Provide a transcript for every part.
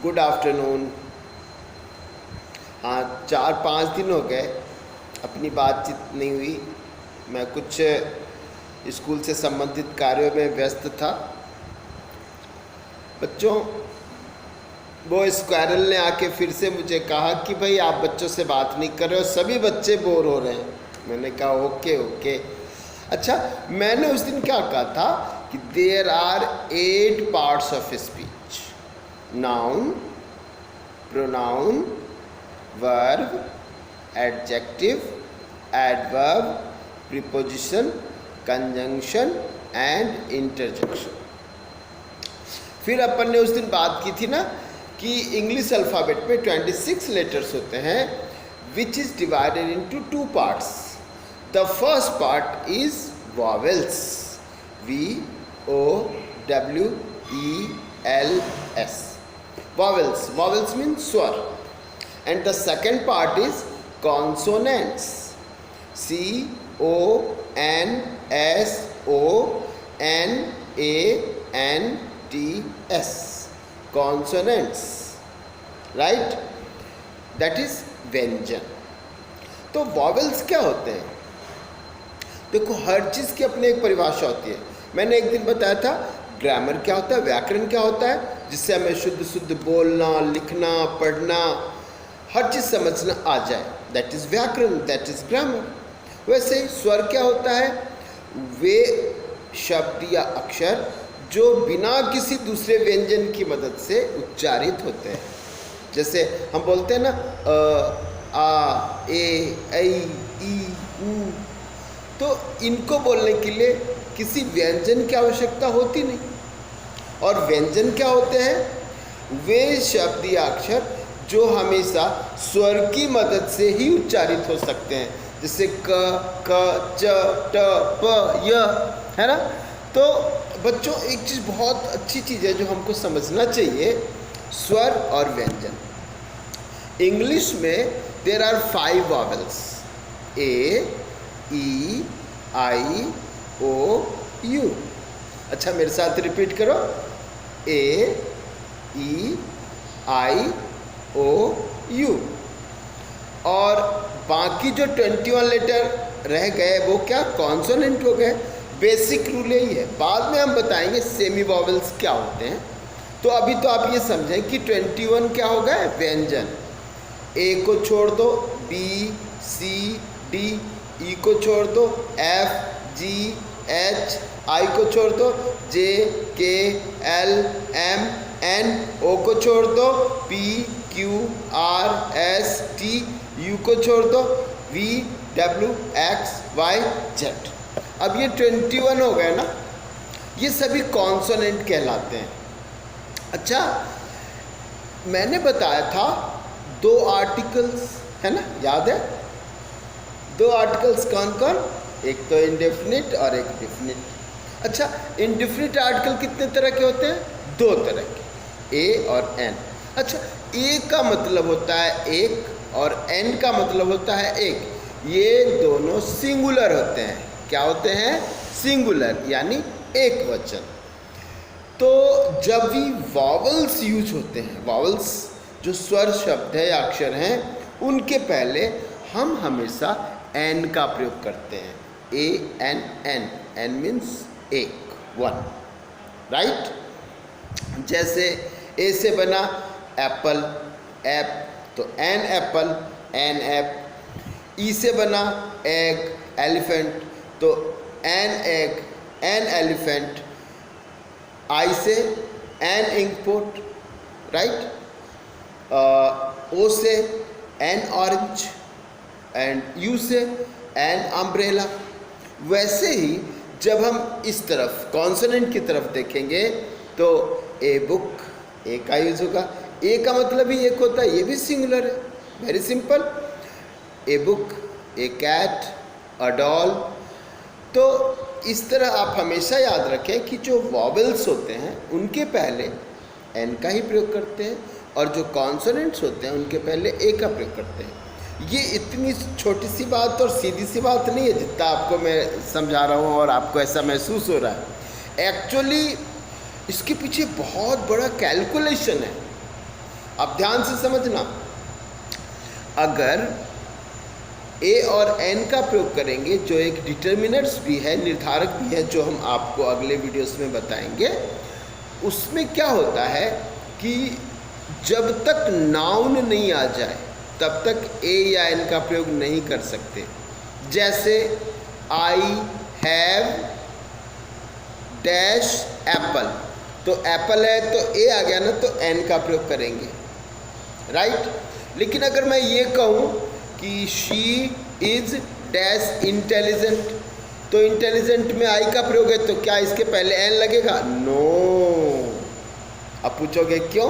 Good afternoon. हाँ, 4-5 दिन हो गए अपनी बातचीत नहीं हुई। मैं कुछ स्कूल से संबंधित कार्यों में व्यस्त था। बच्चों, वो स्क्वायरल ने आके फिर से मुझे कहा कि भाई आप बच्चों से बात नहीं कर रहे हो, सभी बच्चे बोर हो रहे हैं। मैंने कहा ओके ओके। अच्छा, मैंने उस दिन क्या कहा था कि there are 8 parts of speech: noun, pronoun, verb, adjective, adverb, preposition, conjunction and interjection. फिर अपन ने उस दिन बात की थी ना कि इंग्लिश अल्फ़ाबेट में 26 लेटर्स होते हैं, which is divided into 2 parts. The first part is vowels, VOWELS, vowels. Vowels means swar. And the second part is consonants, CONSONANTS, consonants, right? That is व्यंजन। तो वॉवेल्स क्या होते हैं? देखो, हर चीज़ की अपनी एक परिभाषा होती है। मैंने एक दिन बताया था ग्रामर क्या होता है, व्याकरण क्या होता है, जिससे हमें शुद्ध शुद्ध बोलना, लिखना, पढ़ना, हर चीज़ समझना आ जाए, दैट इज़ व्याकरण, दैट इज़ ग्रामर। वैसे ही स्वर क्या होता है? वे शब्द या अक्षर जो बिना किसी दूसरे व्यंजन की मदद से उच्चारित होते हैं। जैसे हम बोलते हैं ना आ, ए, ऐ, ई, ऊ, तो इनको बोलने के लिए किसी व्यंजन की आवश्यकता होती नहीं। और व्यंजन क्या होते हैं? वे शब्द या अक्षर जो हमेशा स्वर की मदद से ही उच्चारित हो सकते हैं, जैसे क, क, च, ट, प, य, है ना। तो बच्चों, एक चीज़ बहुत अच्छी चीज़ है जो हमको समझना चाहिए, स्वर और व्यंजन। इंग्लिश में there are 5 vowels: A, E, I, O, U. अच्छा, मेरे साथ रिपीट करो: ए, ई, आई, ओ, यू। और बाकी जो 21 लेटर रह गए वो क्या? कॉन्सोनेंट हो गए। बेसिक रूल यही है। बाद में हम बताएंगे सेमी वॉवेल्स क्या होते हैं। तो अभी तो आप ये समझें कि 21 क्या हो गए? व्यंजन। ए को छोड़ दो, बी, सी, डी, ई को छोड़ दो, एफ, जी, एच, आई को छोड़ दो, जे, के, एल, एम, एन, ओ को छोड़ दो, P, Q, R, S, T, U को छोड़ दो, V, W, X, Y, Z. अब ये 21 हो गए ना, ये सभी कॉन्सोनेंट कहलाते हैं। अच्छा, मैंने बताया था 2 आर्टिकल्स, है ना, याद है? 2 आर्टिकल्स कौन कौन? एक तो इंडेफिनिट और एक डिफिनिट। अच्छा, इंडेफिनिट आर्टिकल कितने तरह के होते हैं? 2 तरह के, ए और एन। अच्छा, ए का मतलब होता है एक और एन का मतलब होता है एक। ये दोनों सिंगुलर होते हैं। क्या होते हैं? सिंगुलर, यानी एक वचन। तो जब भी वॉवेल्स यूज होते हैं, वॉवेल्स जो स्वर शब्द है या अक्षर हैं, उनके पहले हम हमेशा एन का प्रयोग करते हैं। A N N, N means एक, 1, राइट। जैसे ए से बना एप्पल, एप, तो एन एप्पल, एन एप। ई से बना एग, एलिफेंट, तो एन एग, एन एलिफेंट। आई से एन इंकपोट, राइट। ओ से एन ऑरेंज, एंड यू से एन अम्ब्रेला। वैसे ही जब हम इस तरफ कॉन्सोनेंट की तरफ देखेंगे तो ए बुक, ए का यूज होगा। ए का मतलब ही एक होता है, ये भी सिंगुलर है, very simple. A book, a cat, a doll. तो इस तरह आप हमेशा याद रखें कि जो वॉवेल्स होते हैं उनके पहले एन का ही प्रयोग करते हैं, और जो कॉन्सोनेंट्स होते हैं उनके पहले ए का प्रयोग करते हैं। ये इतनी छोटी सी बात और सीधी सी बात नहीं है जितना आपको मैं समझा रहा हूँ और आपको ऐसा महसूस हो रहा है। एक्चुअली इसके पीछे बहुत बड़ा कैलकुलेशन है। अब ध्यान से समझना, अगर ए और एन का प्रयोग करेंगे जो एक डिटर्मिनर्स भी है, निर्धारक भी है, जो हम आपको अगले वीडियोस में बताएंगे, उसमें क्या होता है कि जब तक नाउन नहीं आ जाए तब तक ए या एन का प्रयोग नहीं कर सकते। जैसे आई हैव डैश एप्पल, तो एप्पल है तो ए आ गया ना, तो एन का प्रयोग करेंगे, राइट। लेकिन अगर मैं ये कहूँ कि शी इज डैश इंटेलिजेंट, तो इंटेलिजेंट में आई का प्रयोग है, तो क्या इसके पहले एन लगेगा? नो। अब पूछोगे क्यों?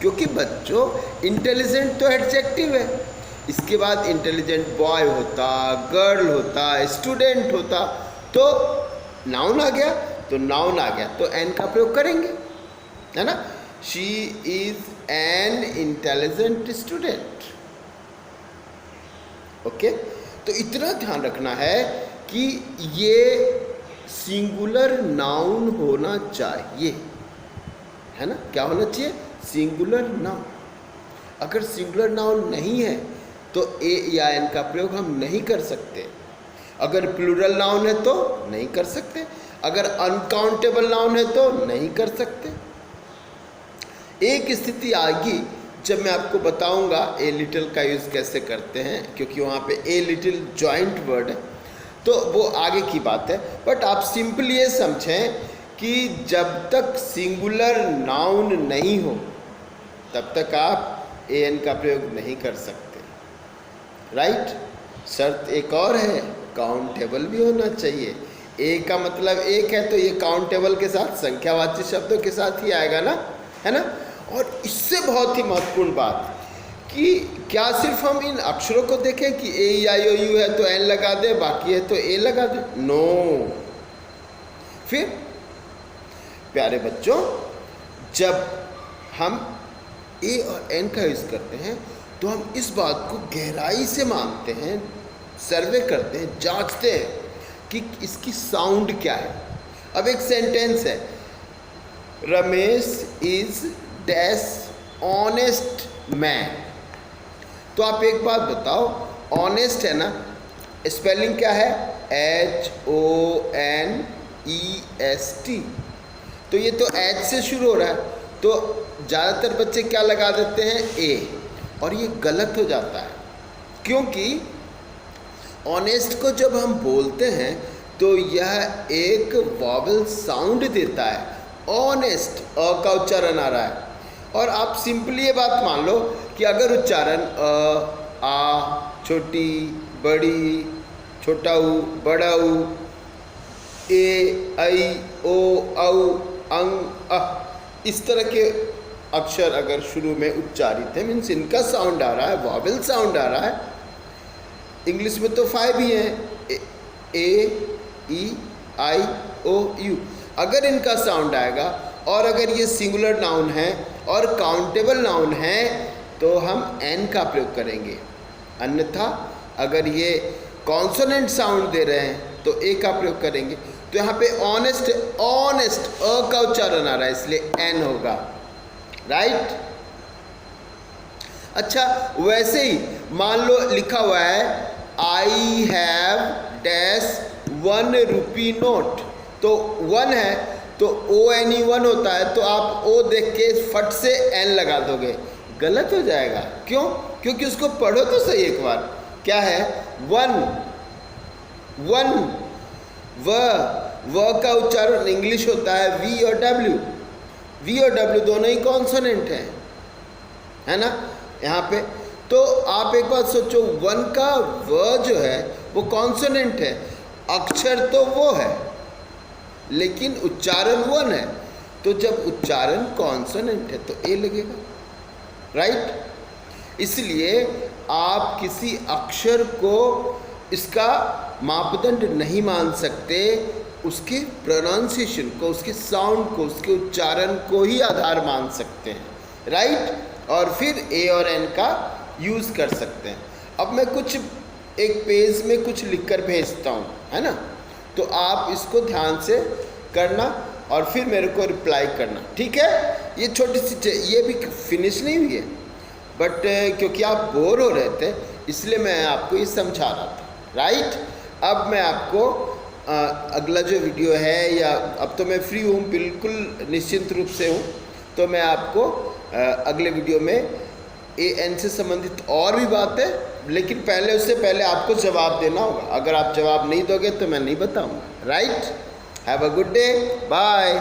क्योंकि बच्चों इंटेलिजेंट तो एडजेक्टिव है, इसके बाद इंटेलिजेंट बॉय होता, गर्ल होता, स्टूडेंट होता, तो नाउन आ गया, तो नाउन आ गया तो एन का प्रयोग करेंगे, है ना। She is an intelligent student. Okay, तो इतना ध्यान रखना है कि ये सिंगुलर नाउन होना चाहिए, है ना। क्या होना चाहिए? Singular noun. अगर सिंगुलर नाउन नहीं है तो ए या एन का प्रयोग हम नहीं कर सकते। अगर प्लूरल नाउन है तो नहीं कर सकते, अगर अनकाउंटेबल नाउन है तो नहीं कर सकते। एक स्थिति आएगी जब मैं आपको बताऊंगा ए लिटिल का यूज़ कैसे करते हैं, क्योंकि वहाँ पे ए लिटिल जॉइंट वर्ड है, तो वो आगे की बात है। बट आप सिंपली ये समझें कि जब तक सिंगुलर नाउन नहीं हो तब तक आप ए एन का प्रयोग नहीं कर सकते, राइट। शर्त एक और है, काउंटेबल भी होना चाहिए। ए का मतलब एक है तो ये काउंटेबल के साथ, संख्यावाची शब्दों के साथ ही आएगा ना, है ना। और इससे बहुत ही महत्वपूर्ण बात कि क्या सिर्फ हम इन अक्षरों को देखें कि ए आई ओ यू है तो एन लगा दे, बाकी है तो ए लगा दे? नो। फिर प्यारे बच्चों, जब हम ए और एन का यूज़ करते हैं तो हम इस बात को गहराई से मानते हैं, सर्वे करते हैं, जांचते हैं कि इसकी साउंड क्या है। अब एक सेंटेंस है, Ramesh is dash honest man, तो आप एक बात बताओ, ऑनेस्ट है ना, स्पेलिंग क्या है? HONEST, तो ये तो एच से शुरू हो रहा है, तो ज़्यादातर बच्चे क्या लगा देते हैं? ए, और ये गलत हो जाता है, क्योंकि ऑनेस्ट को जब हम बोलते हैं तो यह एक वॉवल साउंड देता है, ऑनेस्ट, अ का उच्चारण आ रहा है। और आप सिंपली ये बात मान लो कि अगर उच्चारण अ, आ, छोटी, बड़ी, छोटा ऊ, बड़ा ऊ, ए, ऐ, ओ, औ, अंग, अ, इस तरह के अक्षर अगर शुरू में उच्चारित है, मीन्स इनका साउंड आ रहा है, वॉवल साउंड आ रहा है। इंग्लिश में तो 5 ही हैं, ए, ई, आई, ओ, यू। अगर इनका साउंड आएगा और अगर ये सिंगुलर नाउन है और काउंटेबल नाउन है तो हम एन का प्रयोग करेंगे। अन्यथा अगर ये कॉन्सोनेंट साउंड दे रहे हैं तो ए का प्रयोग करेंगे। तो यहाँ पे ऑनेस्ट, ऑनेस्ट, अ का उच्चारण आ रहा है, इसलिए एन होगा, राइट। अच्छा, वैसे ही मान लो लिखा हुआ है I have dash 1 rupee note, तो 1 है तो ONE 1 होता है, तो आप ओ देख के फट से एन लगा दोगे, गलत हो जाएगा। क्यों? क्योंकि उसको पढ़ो तो सही एक बार, क्या है? 1, 1, व का उच्चारण इंग्लिश होता है वी और डब्ल्यू, वी और डब्ल्यू दोनों ही कॉन्सोनेंट हैं, है ना यहाँ पे। तो आप एक बात सोचो, 1 का व जो है वो कॉन्सोनेंट है, अक्षर तो वो है लेकिन उच्चारण 1 है, तो जब उच्चारण कॉन्सोनेंट है तो ए लगेगा, राइट। इसलिए आप किसी अक्षर को इसका मापदंड नहीं मान सकते, उसके प्रोनाउंसिएशन को, उसके साउंड को, उसके उच्चारण को ही आधार मान सकते हैं, राइट। और फिर ए और एन का यूज़ कर सकते हैं। अब मैं कुछ एक पेज में कुछ लिखकर भेजता हूँ, है ना, तो आप इसको ध्यान से करना और फिर मेरे को रिप्लाई करना, ठीक है। ये छोटी सी ये भी फिनिश नहीं हुई है, बट क्योंकि आप बोर हो रहे थे इसलिए मैं आपको ये समझा रहा था, राइट। अब मैं आपको अगला जो वीडियो है, या अब तो मैं फ्री हूँ, बिल्कुल निश्चिंत रूप से हूँ, तो मैं आपको अगले वीडियो में AN से संबंधित और भी बात है, लेकिन पहले उससे पहले आपको जवाब देना होगा। अगर आप जवाब नहीं दोगे तो मैं नहीं बताऊँगा, right. Have a good day, bye.